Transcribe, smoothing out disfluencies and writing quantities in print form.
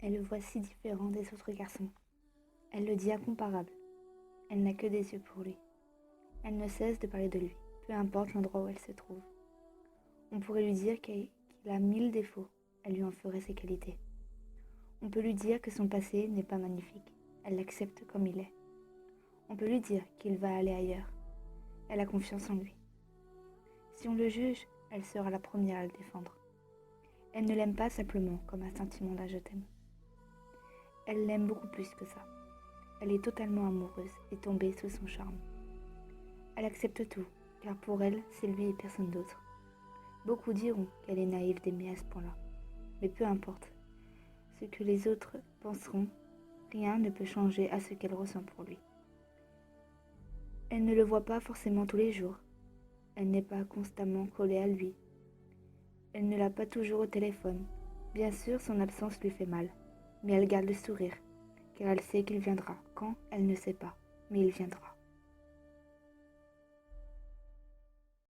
Elle le voit si différent des autres garçons. Elle le dit incomparable. Elle n'a que des yeux pour lui. Elle ne cesse de parler de lui, peu importe l'endroit où elle se trouve. On pourrait lui dire qu'il a 1000 défauts, elle lui en ferait ses qualités. On peut lui dire que son passé n'est pas magnifique, elle l'accepte comme il est. On peut lui dire qu'il va aller ailleurs, elle a confiance en lui. Si on le juge, elle sera la première à le défendre. Elle ne l'aime pas simplement comme un sentiment d'un je t'aime. Elle l'aime beaucoup plus que ça. Elle est totalement amoureuse et tombée sous son charme. Elle accepte tout, car pour elle, c'est lui et personne d'autre. Beaucoup diront qu'elle est naïve d'aimer à ce point-là, mais peu importe. Ce que les autres penseront, rien ne peut changer à ce qu'elle ressent pour lui. Elle ne le voit pas forcément tous les jours. Elle n'est pas constamment collée à lui. Elle ne l'a pas toujours au téléphone. Bien sûr, son absence lui fait mal, mais elle garde le sourire, car elle sait qu'il viendra. Quand, elle ne sait pas, mais il viendra.